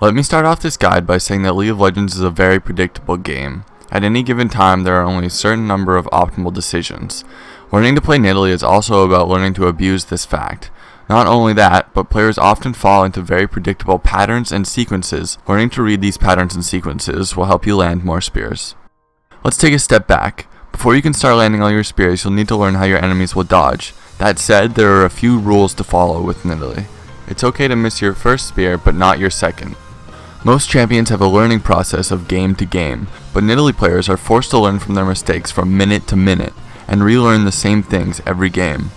Let me start off this guide by saying that League of Legends is a very predictable game. At any given time, there are only a certain number of optimal decisions. Learning to play Nidalee is also about learning to abuse this fact. Not only that, but players often fall into very predictable patterns and sequences. Learning to read these patterns and sequences will help you land more spears. Let's take a step back. Before you can start landing all your spears, you'll need to learn how your enemies will dodge. That said, there are a few rules to follow with Nidalee. It's okay to miss your first spear, but not your second. Most champions have a learning process of game to game, but Nidalee players are forced to learn from their mistakes from minute to minute, and relearn the same things every game.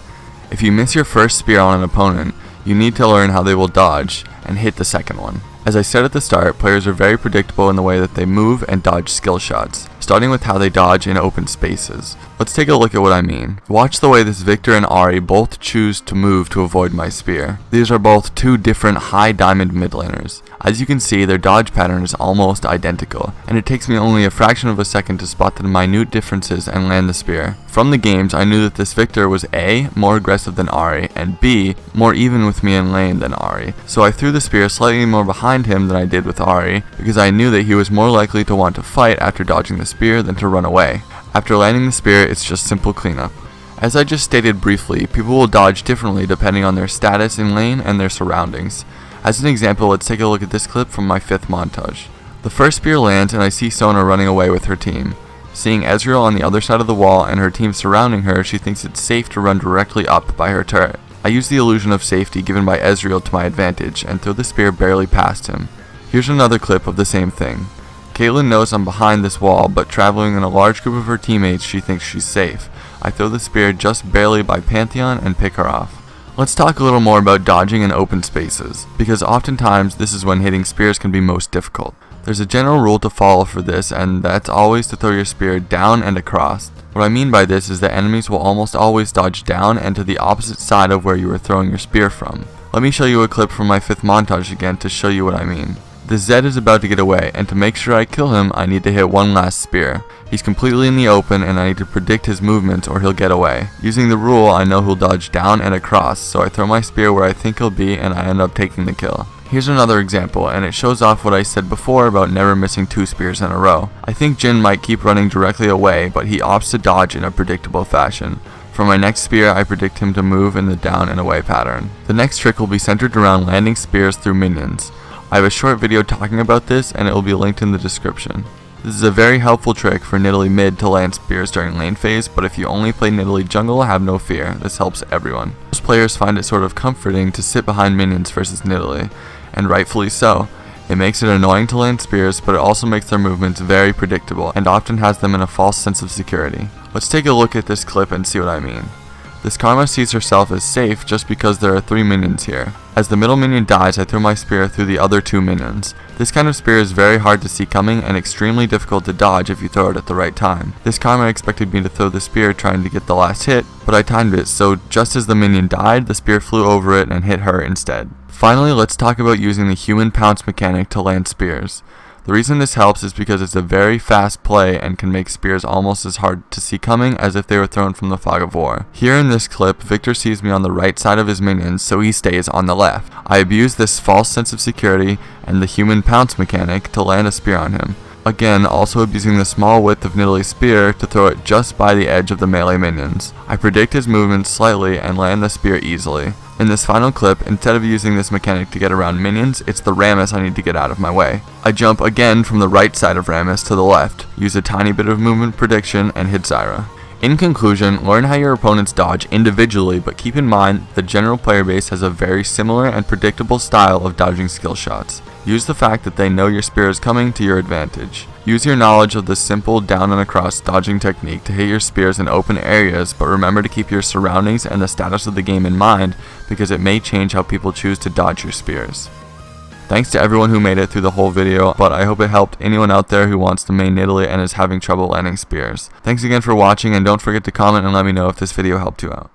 If you miss your first spear on an opponent, you need to learn how they will dodge and hit the second one. As I said at the start, players are very predictable in the way that they move and dodge skill shots, starting with how they dodge in open spaces. Let's take a look at what I mean. Watch the way this Victor and Ahri both choose to move to avoid my spear. These are both two different high diamond mid laners. As you can see, their dodge pattern is almost identical, and it takes me only a fraction of a second to spot the minute differences and land the spear. From the games, I knew that this Victor was A, more aggressive than Ahri, and B, more even with me in lane than Ahri. So I threw the spear slightly more behind him than I did with Ahri, because I knew that he was more likely to want to fight after dodging the spear than to run away. After landing the spear, it's just simple cleanup. As I just stated briefly, people will dodge differently depending on their status in lane and their surroundings. As an example, let's take a look at this clip from my 5th montage. The first spear lands and I see Sona running away with her team. Seeing Ezreal on the other side of the wall and her team surrounding her, she thinks it's safe to run directly up by her turret. I use the illusion of safety given by Ezreal to my advantage and throw the spear barely past him. Here's another clip of the same thing. Caitlyn knows I'm behind this wall, but traveling in a large group of her teammates, she thinks she's safe. I throw the spear just barely by Pantheon and pick her off. Let's talk a little more about dodging in open spaces, because oftentimes this is when hitting spears can be most difficult. There's a general rule to follow for this, and that's always to throw your spear down and across. What I mean by this is that enemies will almost always dodge down and to the opposite side of where you were throwing your spear from. Let me show you a clip from my 5th montage again to show you what I mean. The Zed is about to get away, and to make sure I kill him, I need to hit one last spear. He's completely in the open, and I need to predict his movements or he'll get away. Using the rule, I know he'll dodge down and across, so I throw my spear where I think he'll be, and I end up taking the kill. Here's another example, and it shows off what I said before about never missing 2 spears in a row. I think Jhin might keep running directly away, but he opts to dodge in a predictable fashion. For my next spear, I predict him to move in the down and away pattern. The next trick will be centered around landing spears through minions. I have a short video talking about this, and it will be linked in the description. This is a very helpful trick for Nidalee mid to land spears during lane phase, but if you only play Nidalee jungle, have no fear, this helps everyone. Most players find it sort of comforting to sit behind minions versus Nidalee, and rightfully so. It makes it annoying to land spears, but it also makes their movements very predictable, and often has them in a false sense of security. Let's take a look at this clip and see what I mean. This Karma sees herself as safe just because there are 3 minions here. As the middle minion dies, I throw my spear through the other 2 minions. This kind of spear is very hard to see coming and extremely difficult to dodge if you throw it at the right time. This Karma expected me to throw the spear trying to get the last hit, but I timed it, so just as the minion died, the spear flew over it and hit her instead. Finally, let's talk about using the human pounce mechanic to land spears. The reason this helps is because it's a very fast play and can make spears almost as hard to see coming as if they were thrown from the fog of war. Here in this clip, Victor sees me on the right side of his minions, so he stays on the left. I abuse this false sense of security and the human pounce mechanic to land a spear on him. Again, also abusing the small width of Nidalee's spear to throw it just by the edge of the melee minions. I predict his movements slightly and land the spear easily. In this final clip, instead of using this mechanic to get around minions, it's the Rammus I need to get out of my way. I jump again from the right side of Rammus to the left, use a tiny bit of movement prediction, and hit Zyra. In conclusion, learn how your opponents dodge individually, but keep in mind the general player base has a very similar and predictable style of dodging skill shots. Use the fact that they know your spear is coming to your advantage. Use your knowledge of the simple down and across dodging technique to hit your spears in open areas, but remember to keep your surroundings and the status of the game in mind because it may change how people choose to dodge your spears. Thanks to everyone who made it through the whole video, but I hope it helped anyone out there who wants to main Nidalee and is having trouble landing spears. Thanks again for watching, and don't forget to comment and let me know if this video helped you out.